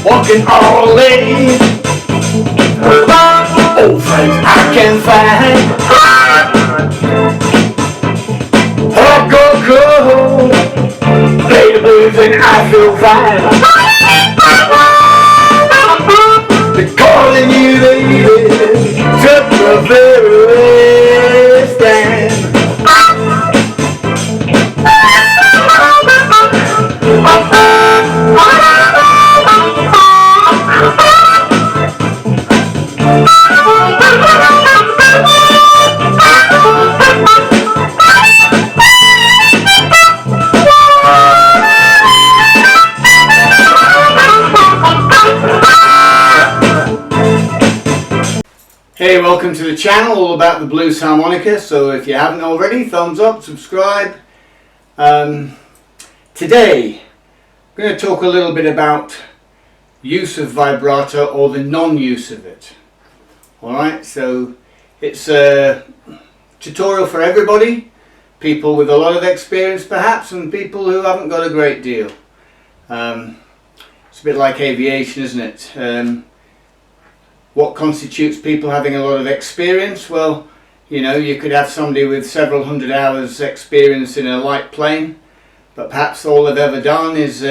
walking all day. Old friends I can find. Oh, go, play the blues and I feel fine. They're calling you, baby, to the very stand. Hey, welcome to the channel all about the blues harmonica. So if you haven't already, thumbs up, subscribe. Today I'm going to talk a little bit about use of vibrato or the non-use of it. Alright, so it's a tutorial for everybody, people with a lot of experience perhaps, and people who haven't got a great deal. It's a bit like aviation, isn't it? What constitutes people having a lot of experience? Well, you know, you could have somebody with several hundred hours experience in a light plane, but perhaps all they've ever done is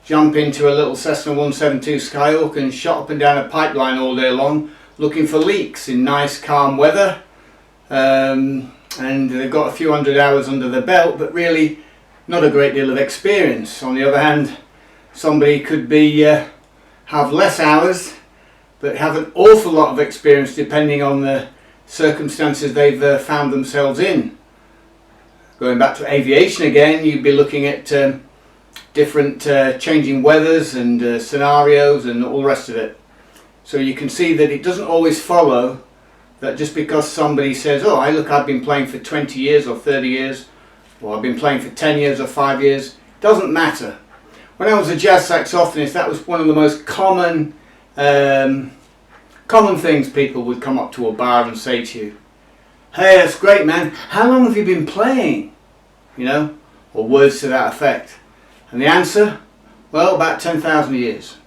jump into a little Cessna 172 Skyhawk and shot up and down a pipeline all day long looking for leaks in nice calm weather, and they've got a few hundred hours under their belt, but really not a great deal of experience. On the other hand, somebody could be have less hours but have an awful lot of experience depending on the circumstances they've found themselves in. Going back to aviation again, you'd be looking at different changing weathers and scenarios and all the rest of it. So you can see that it doesn't always follow that just because somebody says, oh, I've been playing for 20 years or 30 years, or I've been playing for 10 years or 5 years, it doesn't matter. When I was a jazz saxophonist, that was one of the most common things people would come up to a bar and say to you. Hey, that's great, man, how long have you been playing? You know, or words to that effect. And the answer? Well, about 10,000 years.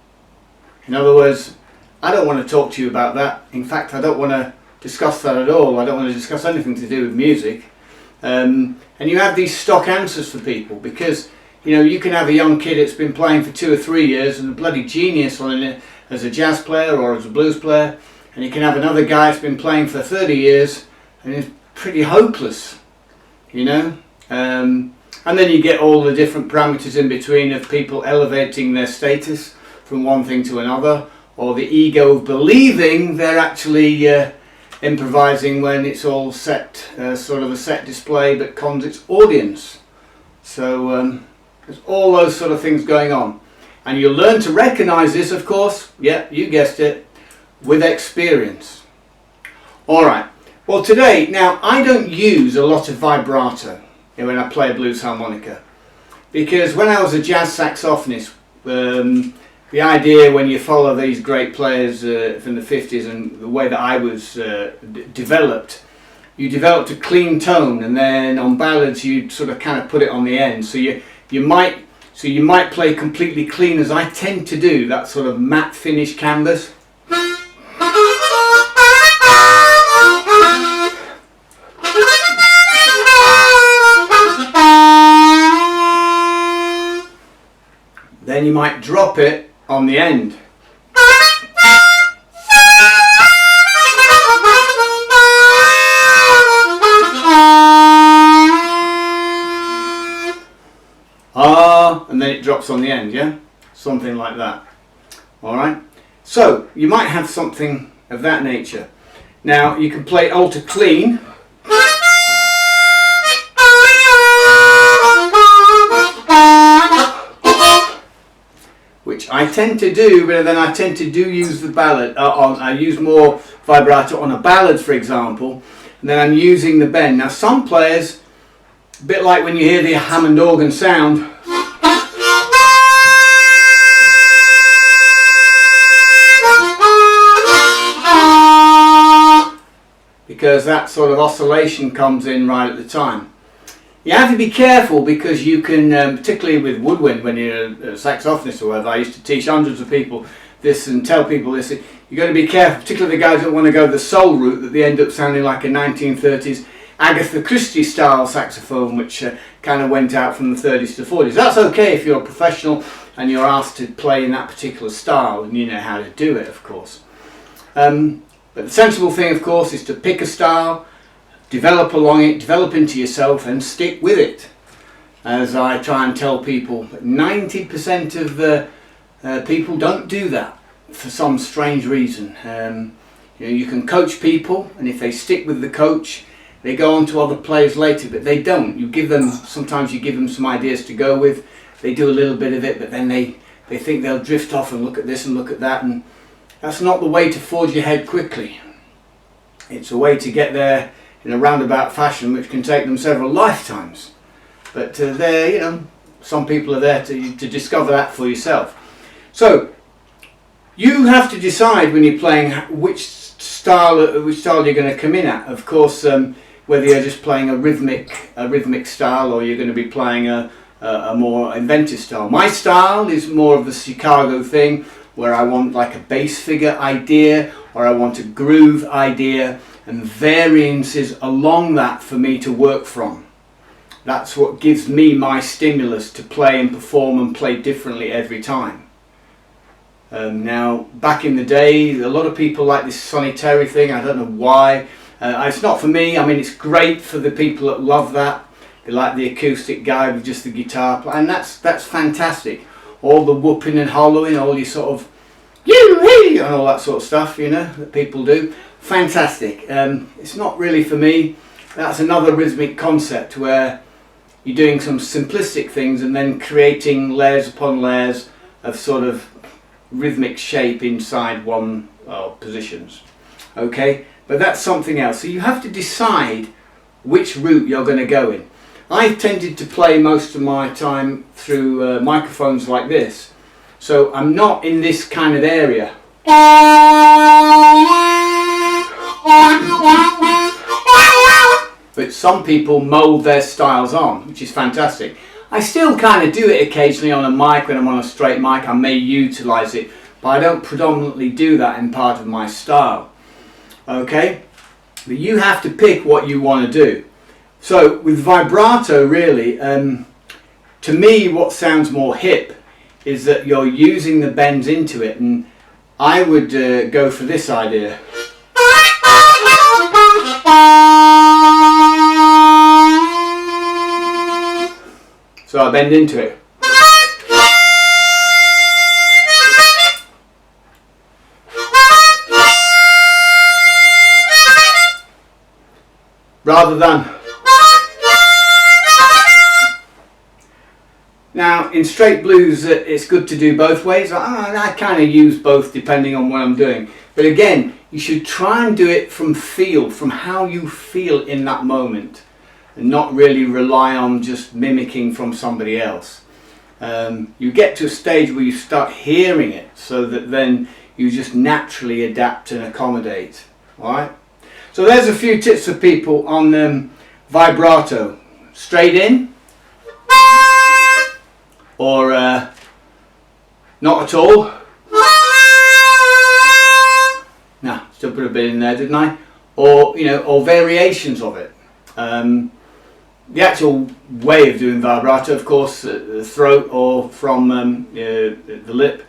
In other words, I don't want to talk to you about that. In fact, I don't want to discuss that at all. I don't want to discuss anything to do with music. And you have these stock answers for people because, you know, you can have a young kid that's been playing for 2 or 3 years and a bloody genius on it as a jazz player or as a blues player, and you can have another guy that's been playing for 30 years and is pretty hopeless, you know. And then you get all the different parameters in between of people elevating their status from one thing to another, or the ego of believing they're actually improvising when it's all set, sort of a set display but cons its audience. So there's all those sort of things going on. And you'll learn to recognize this, of course, yeah, you guessed it, with experience. Alright, well today, now I don't use a lot of vibrato when I play a blues harmonica, because when I was a jazz saxophonist, the idea when you follow these great players from the 50s and the way that I was developed, you developed a clean tone, and then on ballads you sort of kind of put it on the end, so you might play completely clean, as I tend to do, that sort of matte finish canvas. Then you might drop it on the end. And then it drops on the end, yeah? Something like that. Alright? So, you might have something of that nature. Now, you can play alto clean. Which I tend to do, but then I tend to use the ballad. I use more vibrato on a ballad, for example, and then I'm using the bend. Now, some players, a bit like when you hear the Hammond organ sound, because that sort of oscillation comes in right at the time. You have to be careful because you can, particularly with woodwind, when you're a saxophonist or whatever, I used to teach hundreds of people this and tell people this. You've got to be careful, particularly the guys that want to go the soul route, that they end up sounding like a 1930s Agatha Christie style saxophone, which kind of went out from the 30s to 40s. That's okay if you're a professional and you're asked to play in that particular style and you know how to do it, of course. But the sensible thing, of course, is to pick a style, develop along it, develop into yourself and stick with it. As I try and tell people, 90% of the people don't do that for some strange reason. You know, you can coach people, and if they stick with the coach, they go on to other players later, but they don't. You give them, sometimes you give them some ideas to go with, they do a little bit of it, but then they think they'll drift off and look at this and look at that, and that's not the way to forge ahead quickly. It's a way to get there in a roundabout fashion which can take them several lifetimes. But there, you know, some people are there to discover that for yourself. So you have to decide when you're playing which style you're going to come in at. Of course, whether you're just playing a rhythmic style or you're going to be playing a more inventive style. My style is more of the Chicago thing, where I want like a bass figure idea, or I want a groove idea, and variances along that for me to work from. That's what gives me my stimulus to play and perform and play differently every time. Now, back in the day, a lot of people like this Sonny Terry thing. I don't know why. It's not for me. I mean, it's great for the people that love that. They like the acoustic guy with just the guitar, and that's fantastic. All the whooping and hollowing, all your sort of you and all that sort of stuff, you know, that people do. Fantastic. It's not really for me. That's another rhythmic concept where you're doing some simplistic things and then creating layers upon layers of sort of rhythmic shape inside one positions. Okay, but that's something else. So you have to decide which route you're going to go in. I tended to play most of my time through microphones like this, so I'm not in this kind of area. But some people mould their styles on, which is fantastic. I still kind of do it occasionally on a mic. When I'm on a straight mic, I may utilise it, but I don't predominantly do that in part of my style. Okay, but you have to pick what you want to do. So with vibrato, really, to me what sounds more hip is that you're using the bends into it, and I would go for this idea. So I bend into it. Rather than. Now in straight blues it's good to do both ways. I kind of use both depending on what I'm doing. But again, you should try and do it from feel, from how you feel in that moment, and not really rely on just mimicking from somebody else. You get to a stage where you start hearing it, so that then you just naturally adapt and accommodate. Alright? So there's a few tips for people on vibrato. Straight in, or not at all. No, still put a bit in there, didn't I? Or, you know, or variations of it. The actual way of doing vibrato, of course, the throat or from the lip.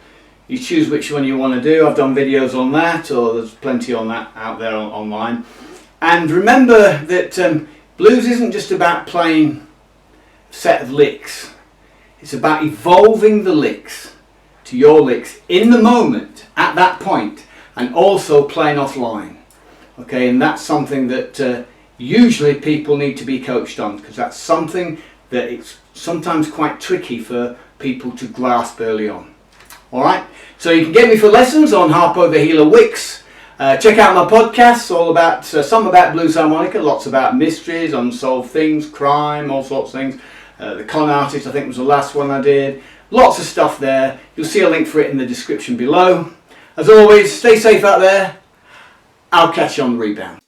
You choose which one you want to do. I've done videos on that, or there's plenty on that out there online. And remember that blues isn't just about playing a set of licks. It's about evolving the licks to your licks in the moment, at that point, and also playing offline. Okay, and that's something that usually people need to be coached on, because that's something that it's sometimes quite tricky for people to grasp early on. Alright, so you can get me for lessons on Harpo the Healer Wicks. Check out my podcasts, all about some about blues harmonica, lots about mysteries, unsolved things, crime, all sorts of things. The Con Artist, I think, was the last one I did. Lots of stuff there. You'll see a link for it in the description below. As always, stay safe out there. I'll catch you on the rebound.